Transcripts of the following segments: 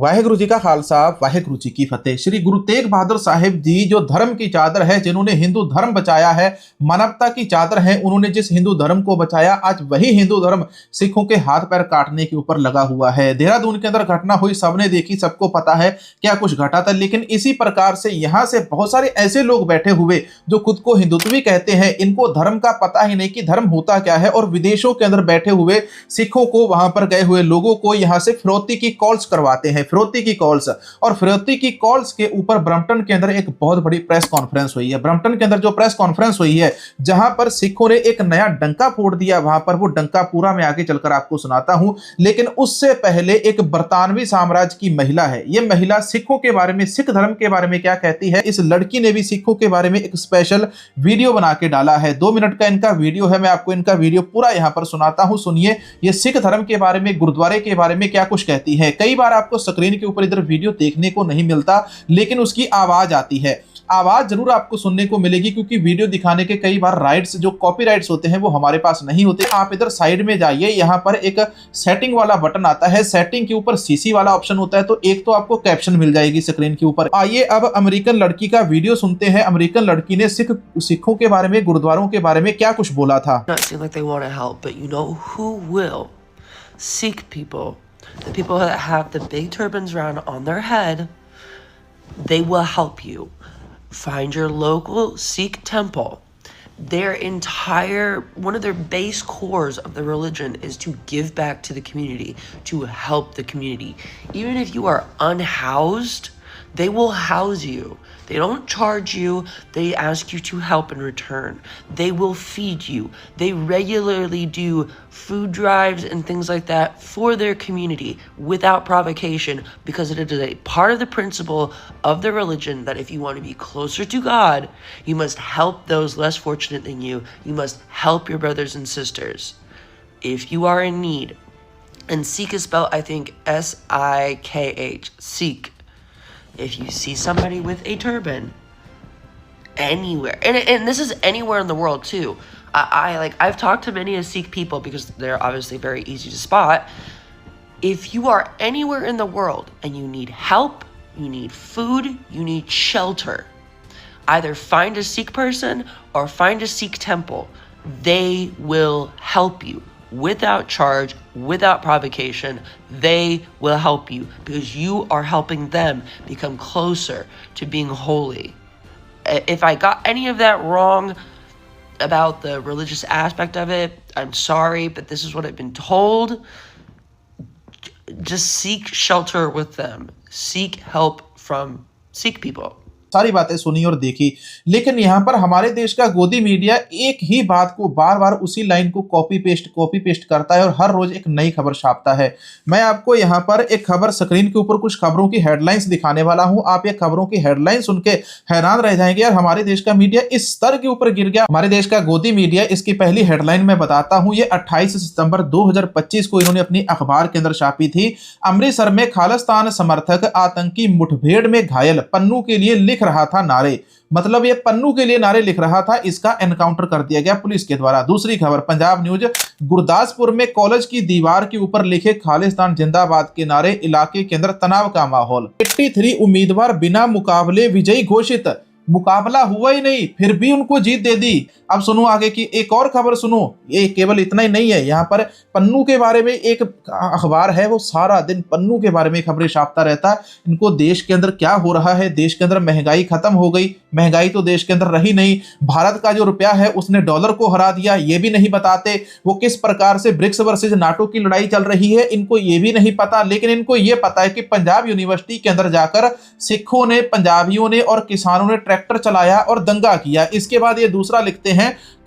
वाहेगुरु जी का खालसा वाहेगुरु जी की फतेह। श्री गुरु तेग बहादुर साहिब जी जो धर्म की चादर है, जिन्होंने हिंदू धर्म बचाया है, मानवता की चादर है, उन्होंने जिस हिंदू धर्म को बचाया, आज वही हिंदू धर्म सिखों के हाथ पैर काटने के ऊपर लगा हुआ है। देहरादून के अंदर घटना हुई, सबने देखी, सबको पता है क्या कुछ घटा था। लेकिन इसी प्रकार से यहाँ से बहुत सारे ऐसे लोग बैठे हुए जो खुद को हिंदुत्वी कहते हैं, इनको धर्म का पता ही नहीं कि धर्म होता क्या है, और विदेशों के अंदर बैठे हुए सिखों को, वहां पर गए हुए लोगों को यहाँ से फिरौती की कॉल्स करवाते हैं, फिरौती की कॉल्स। और फिरौती की कॉल्स के ऊपर ब्रम्पटन के अंदर एक बहुत बड़ी प्रेस कॉन्फ्रेंस हुई है। ब्रम्पटन के अंदर जो प्रेस कॉन्फ्रेंस हुई है, जहां पर सिखों ने एक नया डंका फोड़ दिया, वहां पर वो डंका पूरा मैं आगे चलकर आपको सुनाता हूं। लेकिन उससे पहले एक बरतानवी साम्राज्य की महिला है, ये महिला सिखों के बारे में, सिख धर्म के बारे में क्या कहती है। इस लड़की ने भी सिखों के बारे में एक स्पेशल वीडियो बना के डाला है। 2 मिनट का इनका वीडियो है, मैं आपको इनका वीडियो पूरा यहां पर सुनाता हूं। सुनिए ये सिख धर्म के बारे में, गुरुद्वारे के बारे में क्या कुछ कहती है। कई बार आपको स्क्रीन के ऊपर इधर वीडियो देखने को नहीं मिलता, लेकिन उसकी आवाज आती है। आवाज जरूर आपको सुनने को मिलेगी, क्योंकि वीडियो दिखाने के कई बार राइट्स, जो कॉपीराइट्स होते हैं, वो हमारे पास नहीं होते। आप इधर साइड में जाइए, यहां पर एक सेटिंग वाला बटन आता है, सेटिंग के ऊपर सीसी वाला ऑप्शन होता है, तो एक तो आपको कैप्शन मिल जाएगी स्क्रीन के ऊपर। आइए अब अमेरिकन लड़की का वीडियो सुनते हैं। अमेरिकन लड़की ने सिखों के बारे में, गुरुद्वारों के बारे में क्या कुछ बोला था। Sikh people, the people that have the big turbans around on their head, they will help you. Find your local Sikh temple. Their entire, one of their base cores of the religion is to give back to the community, to help the community. Even if you are unhoused, they will house you. They don't charge you, they ask you to help in return. They will feed you. They regularly do food drives and things like that for their community without provocation, because it is a part of the principle of the religion that if you want to be closer to God, you must help those less fortunate than you. You must help your brothers and sisters if you are in need. And Sikh is spelled, I think, S-I-K-H, Sikh. If you see somebody with a turban anywhere, and this is anywhere in the world too. I've talked to many Sikh people because they're obviously very easy to spot. If you are anywhere in the world and you need help, you need food, you need shelter, either find a Sikh person or find a Sikh temple. They will help you. Without charge, without provocation, they will help you because you are helping them become closer to being holy. If I got any of that wrong about the religious aspect of it, I'm sorry, but this is what I've been told. Just seek shelter with them. Seek help from Sikh people. सारी बातें सुनी और देखी, लेकिन यहाँ पर हमारे देश का गोदी मीडिया एक ही बात को बार बार, उसी लाइन को कॉपी पेस्ट करता है और हर रोज एक नई खबर छापता है। मैं आपको यहाँ पर एक खबर, स्क्रीन के ऊपर कुछ खबरों की हेडलाइंस दिखाने वाला हूँ। आप ये खबरों की हेडलाइन सुन के हैरान रह जाएंगे, यार हमारे देश का मीडिया इस स्तर के ऊपर गिर गया। हमारे देश का गोदी मीडिया, इसकी पहली हेडलाइन मैं बताता हूँ। ये 28 सितंबर 2025 को इन्होंने अपनी अखबार के अंदर छापी थी। अमृतसर में खालिस्तान समर्थक आतंकी मुठभेड़ में घायल, पन्नू के लिए लिख रहा था नारे। मतलब ये पन्नू के लिए नारे लिख रहा था, इसका एनकाउंटर कर दिया गया पुलिस के द्वारा। दूसरी खबर, पंजाब न्यूज, गुरदासपुर में कॉलेज की दीवार के ऊपर लिखे खालिस्तान जिंदाबाद के नारे, इलाके के अंदर तनाव का माहौल। 83 उम्मीदवार बिना मुकाबले विजयी घोषित, मुकाबला हुआ ही नहीं फिर भी उनको जीत दे दी। अब सुनो आगे की एक और खबर सुनो। ये केवल इतना ही नहीं है, यहाँ पर पन्नू के बारे में एक अखबार है, वो सारा दिन पन्नू के बारे में खबरें छापता रहता है। इनको देश के अंदर क्या हो रहा है, देश के अंदर महंगाई खत्म हो गई, महंगाई तो देश के अंदर रही नहीं, भारत का जो रुपया है उसने डॉलर को हरा दिया, ये भी नहीं बताते। वो किस प्रकार से ब्रिक्स वर्सेज नाटो की लड़ाई चल रही है, इनको ये भी नहीं पता। लेकिन इनको ये पता है कि पंजाब यूनिवर्सिटी के अंदर जाकर सिखों ने, पंजाबियों ने और किसानों ने ट्रैक्टर चलाया और दंगा किया। इसके बाद ये दूसरा लिखते हैं,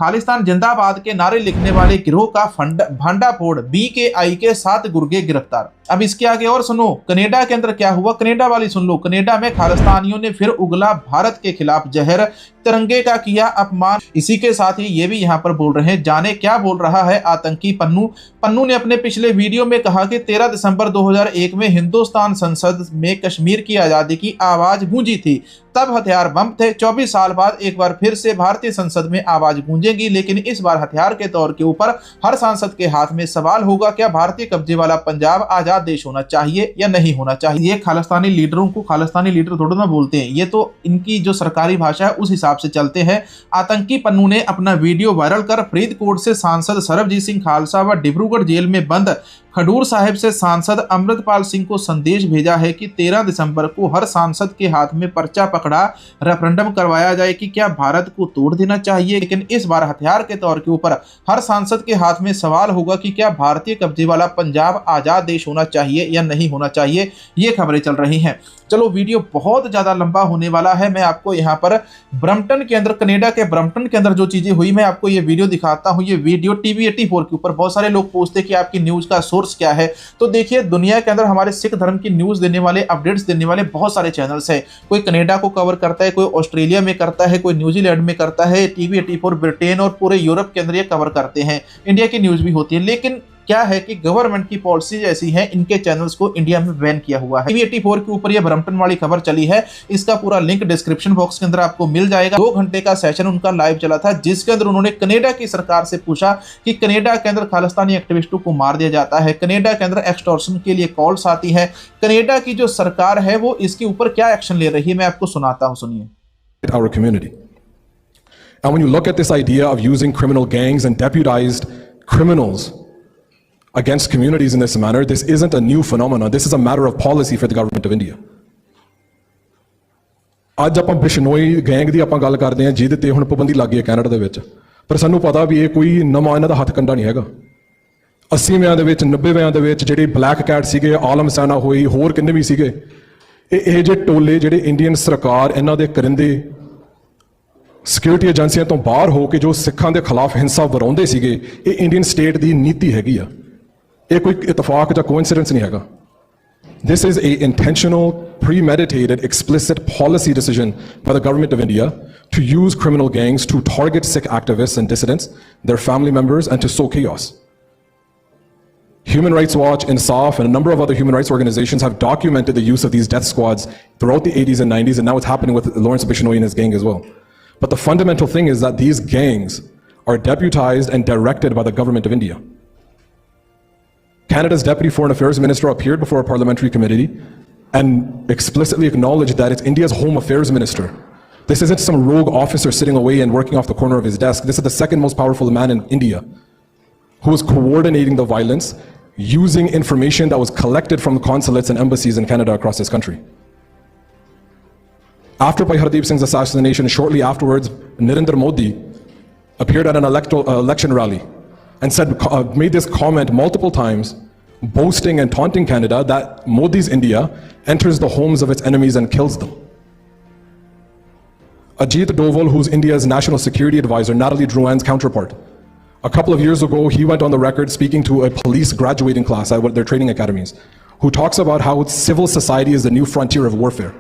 खालिस्तान जिंदाबाद के नारे लिखने वाले गिरोह का भांडाफोड़, BKI के 7 गुर्गे गिरफ्तार। अब इसके आगे और सुनो, कनाडा के अंदर क्या हुआ, कनाडा वाली सुन लो। कनाडा में खालिस्तानियों ने फिर उगला भारत के खिलाफ जहर, तिरंगे का किया अपमान। इसी के साथ ही ये भी यहाँ पर बोल रहे हैं, जाने क्या बोल रहा है आतंकी पन्नू। पन्नू ने अपने पिछले वीडियो में कहा कि 13 दिसंबर 2001 में हिंदुस्तान संसद में कश्मीर की आजादी की आवाज गूंजी थी, तब हथियार बम थे। 24 साल बाद एक बार फिर से भारतीय संसद में आवाज गूंजी गूंजेंगी, लेकिन इस बार हथियार के तौर के ऊपर हर सांसद के हाथ में सवाल होगा, क्या भारतीय कब्जे वाला पंजाब आजाद देश होना चाहिए या नहीं होना चाहिए। ये खालिस्तानी लीडरों को खालिस्तानी लीडर थोड़ा ना बोलते हैं, ये तो इनकी जो सरकारी भाषा है उस हिसाब से चलते हैं। आतंकी पन्नू ने अपना वीडियो वायरल कर फरीदकोट से सांसद सरबजीत सिंह खालसा व डिब्रूगढ़ जेल में बंद खडूर साहिब से सांसद अमृतपाल सिंह को संदेश भेजा है कि 13 दिसंबर को हर सांसद के हाथ में पर्चा पकड़ा रेफरेंडम करवाया जाए कि क्या भारत को तोड़ देना चाहिए। लेकिन इस बार हथियार के तौर के ऊपर हर सांसद के हाथ में सवाल होगा कि क्या भारतीय कब्जे वाला पंजाब आजाद देश होना चाहिए या नहीं होना चाहिए। ये खबरें चल रही हैं। चलो, वीडियो बहुत ज्यादा लंबा होने वाला है। मैं आपको यहाँ पर ब्रम्पटन के अंदर, कनेडा के ब्रम्पटन के अंदर जो चीजें हुई, मैं आपको ये वीडियो दिखाता हूँ। ये वीडियो टीवी 84 के ऊपर। बहुत सारे लोग पूछते हैं कि आपकी न्यूज का सोर्स क्या है। तो देखिए, दुनिया के अंदर हमारे सिख धर्म की न्यूज देने वाले, अपडेट्स देने वाले बहुत सारे चैनल्स हैं। कोई कनेडा को कवर करता है, कोई ऑस्ट्रेलिया में करता है, कोई न्यूजीलैंड में करता है। टीवी 84 ब्रिटेन और पूरे यूरोप के अंदर ये कवर करते हैं। इंडिया की न्यूज भी होती है, लेकिन क्या है कि गवर्नमेंट की पॉलिसीज ऐसी हैं, इनके चैनल्स को इंडिया में बैन किया हुआ है। टीवी 84 के ऊपर ये ब्रम्पटन वाली खबर चली है। इसका पूरा लिंक डिस्क्रिप्शन बॉक्स के अंदर आपको मिल जाएगा। 2 घंटे का सेशन उनका लाइव चला था, जिसके अंदर उन्होंने कनेडा की सरकार से पूछा कि कनेडा के अंदर खालिस्तानी एक्टिविस्टों को मार दिया जाता है, कनेडा के अंदर एक्सटॉर्शन के लिए कॉल्स आती है, कनेडा की जो सरकार है वो इसके ऊपर क्या एक्शन ले रही है। मैं आपको सुनाता हूं, सुनिए। Our community. And when you look at this idea of using criminal gangs and deputized criminals against communities in this manner, this isn't a new phenomenon. This is a matter of policy for the government of India. ਅੱਜ ਆਪਾਂ Bishnoi gang ਦੀ ਆਪਾਂ ਗੱਲ ਕਰਦੇ ਹਾਂ, ਜਿਹਦੇ ਤੇ ਹੁਣ ਪਾਬੰਦੀ ਲੱਗ ਗਈ ਹੈ ਕੈਨੇਡਾ ਦੇ ਵਿੱਚ, ਪਰ ਸਾਨੂੰ ਪਤਾ ਵੀ ਇਹ ਕੋਈ ਨਵਾਂ ਇਹਨਾਂ ਦਾ ਹੱਥ ਕੰਡਾ ਨਹੀਂ ਹੈਗਾ। 80ਵਿਆਂ ਦੇ ਵਿੱਚ, 90ਵਿਆਂ ਦੇ ਵਿੱਚ ਜਿਹੜੇ ਬਲੈਕ ਕੈਟ ਸੀਗੇ, ਆਲਮ ਸੈਨਾ ਹੋਈ, ਹੋਰ ਕਿੰਨੇ ਵੀ ਸੀਗੇ, ਇਹ ਜਿਹੇ ਟੋਲੇ ਜਿਹੜੇ ਇੰਡੀਅਨ ਸਰਕਾਰ ਇਹਨਾਂ ਦੇ ਕਰਿੰਦੇ ਸਿਕਿਉਰਿਟੀ ਏਜੰਸੀਆਂ ਤੋਂ ਬਾਹਰ ਹੋ ਕੇ ਜੋ ਸਿੱਖਾਂ ਦੇ ਖਿਲਾਫ ਹਿੰਸਾ ਵਰਾਉਂਦੇ ਸੀਗੇ, ਇਹ ਇੰਡੀਅਨ ਸਟੇਟ ਦੀ ਨੀਤੀ ਹੈਗੀ ਆ। ਇਹ ਕੋਈ ਇਤਫਾਕ ਜਾਂ ਕੋਇਨਸੀਡੈਂਸ ਨਹੀਂ ਹੈਗਾ। This is a intentional, premeditated, explicit policy decision by the government of India to use criminal gangs to target Sikh activists and dissidents, their family members, and to sow chaos. Human Rights Watch, Insaf, and a number of other human rights organizations have documented the use of these death squads throughout the 80s and 90s, and now it's happening with Lawrence Bishnoi and his gang as well. But the fundamental thing is that these gangs are deputized and directed by the government of India. Canada's Deputy Foreign Affairs Minister appeared before a parliamentary committee and explicitly acknowledged that it's India's Home Affairs Minister. This isn't some rogue officer sitting away and working off the corner of his desk. This is the second most powerful man in India who is coordinating the violence using information that was collected from the consulates and embassies in Canada across this country. After Bhai Hardeep Singh's assassination, shortly afterwards, Narendra Modi appeared at an election rally and said, made this comment multiple times, boasting and taunting Canada that Modi's India enters the homes of its enemies and kills them. Ajit Doval, who's India's national security advisor, Natalie Drouin's counterpart, a couple of years ago, he went on the record speaking to a police graduating class at their training academies, who talks about how civil society is the new frontier of warfare.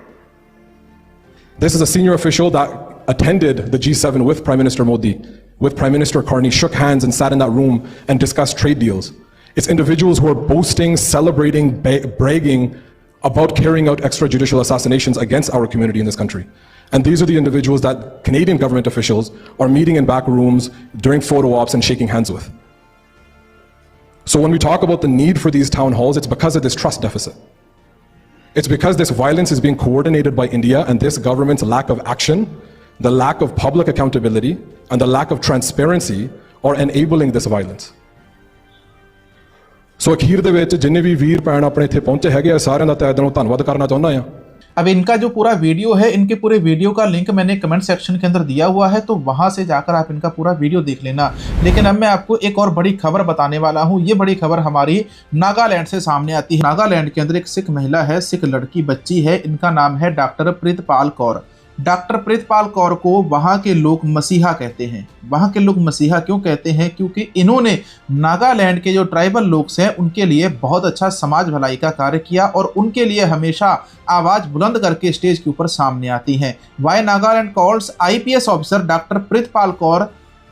This is a senior official that attended the G7 with Prime Minister Modi, with Prime Minister Carney, shook hands and sat in that room and discussed trade deals. It's individuals who are boasting, celebrating, bragging about carrying out extrajudicial assassinations against our community in this country. And these are the individuals that Canadian government officials are meeting in back rooms during photo ops and shaking hands with. So when we talk about the need for these town halls, it's because of this trust deficit. It's because this violence is being coordinated by India, and this government's lack of action, the lack of public accountability, and the lack of transparency are enabling this violence. So ਅਖੀਰ ਦੇ ਵਿੱਚ ਜਿੰਨੇ ਵੀ ਵੀਰ ਭੈਣ ਆਪਣੇ ਇੱਥੇ ਪਹੁੰਚੇ ਹੈਗੇ ਆ, ਸਾਰਿਆਂ ਦਾ ਤਹਿ ਦਿਲੋਂ ਧੰਨਵਾਦ करना ਚਾਹੁੰਦਾ ਹਾਂ। अब इनका जो पूरा वीडियो है, इनके पूरे वीडियो का लिंक मैंने कमेंट सेक्शन के अंदर दिया हुआ है, तो वहां से जाकर आप इनका पूरा वीडियो देख लेना। लेकिन अब मैं आपको एक और बड़ी खबर बताने वाला हूं। ये बड़ी खबर हमारी नागालैंड से सामने आती है। नागालैंड के अंदर एक सिख महिला है, सिख लड़की बच्ची है, इनका नाम है डॉक्टर प्रीतपाल कौर। डॉक्टर प्रीतपाल कौर को वहाँ के लोग मसीहा कहते हैं। वहाँ के लोग मसीहा क्यों कहते हैं? क्योंकि इन्होंने नागालैंड के जो ट्राइबल लोग हैं उनके लिए बहुत अच्छा समाज भलाई का कार्य किया और उनके लिए हमेशा आवाज़ बुलंद करके स्टेज के ऊपर सामने आती हैं। Why Nagaland calls IPS officer doctor Pritpal Kaur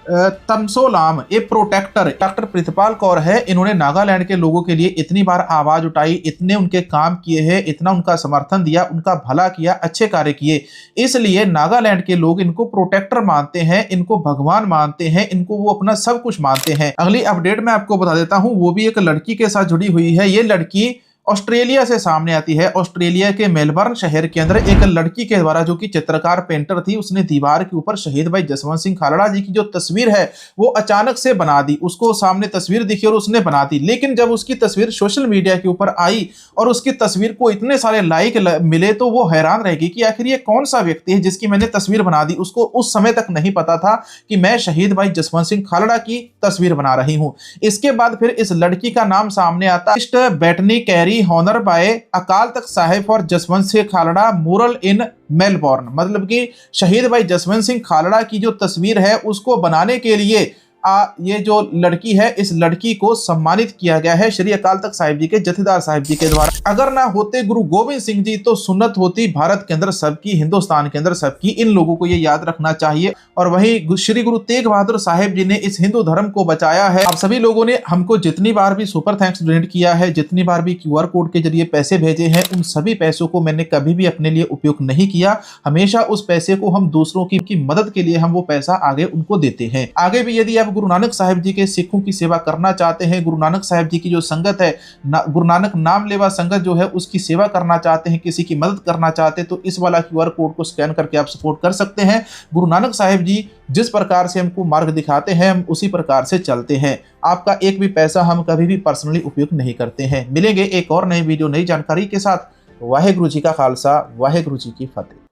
तमसोलाम a protector doctor Pritpal Kaur है। इन्होंने नागालैंड के लोगों के लिए इतनी बार आवाज उठाई, इतने उनके काम किए हैं, इतना उनका समर्थन दिया, उनका भला किया, अच्छे कार्य किए, इसलिए नागालैंड के लोग इनको प्रोटेक्टर मानते हैं, इनको भगवान मानते हैं, इनको वो अपना सब कुछ मानते हैं। अगली अपडेट मैं आपको बता देता हूं, वो भी एक लड़की के साथ जुड़ी हुई है। ये लड़की ऑस्ट्रेलिया से सामने आती है। ऑस्ट्रेलिया के मेलबर्न शहर के अंदर एक लड़की के द्वारा, जो कि चित्रकार पेंटर थी, उसने दीवार के ऊपर शहीद भाई जसवंत सिंह खालड़ा जी की जो तस्वीर है वो अचानक से बना दी। उसको सामने तस्वीर दिखी और उसने बना दी, लेकिन जब उसकी तस्वीर सोशल मीडिया के ऊपर आई और उसकी तस्वीर को इतने सारे लाइक मिले तो वो हैरान रह गई कि आखिर ये कौन सा व्यक्ति है जिसकी मैंने तस्वीर बना दी। उसको उस समय तक नहीं पता था कि मैं शहीद भाई जसवंत सिंह खालड़ा की तस्वीर बना रही हूं। इसके बाद फिर इस लड़की का नाम सामने आता है, Bettany carry Honor bye Akal Takht Sahib for Jaswant Singh Khalra मुरल इन मेलबोर्न। मतलब कि शहीद भाई जसवंत सिंह खालड़ा की जो तस्वीर है उसको बनाने के लिए ये जो लड़की है, इस लड़की को सम्मानित किया गया है श्री अकाल तख्त साहिब जी के जथेदार साहिब जी के द्वारा। अगर ना होते गुरु गोविंद सिंह जी तो सुन्नत होती भारत के अंदर सबकी, हिंदुस्तान के अंदर सबकी। इन लोगों को ये याद रखना चाहिए। और वहीं श्री गुरु तेग बहादुर साहिब जी ने इस हिंदू धर्म को बचाया है। आप सभी लोगों ने हमको जितनी बार भी सुपर थैंक्स डोनेट किया है, जितनी बार भी QR कोड के जरिए पैसे भेजे हैं, उन सभी पैसों को मैंने कभी भी अपने लिए उपयोग नहीं किया। हमेशा उस पैसे को हम दूसरों की मदद के लिए हम वो पैसा आगे उनको देते हैं। आगे भी यदि आप गुरु नानक साहिब जी के सिखों की सेवा करना चाहते हैं, गुरु नानक साहिब जी की जो संगत है, गुरु नानक नाम लेवा संगत जो है, उसकी सेवा करना चाहते हैं, किसी की मदद करना चाहते हैं, तो इस वाला QR कोड को स्कैन करके आप सपोर्ट कर सकते हैं। गुरु नानक साहिब जी जिस प्रकार से हमको मार्ग दिखाते हैं, हम उसी प्रकार से चलते हैं। आपका एक भी पैसा हम कभी भी पर्सनली उपयोग नहीं करते हैं। मिलेंगे एक और नई वीडियो, नई जानकारी के साथ। वाहेगुरु जी का खालसा, वाहेगुरु जी की फतेह।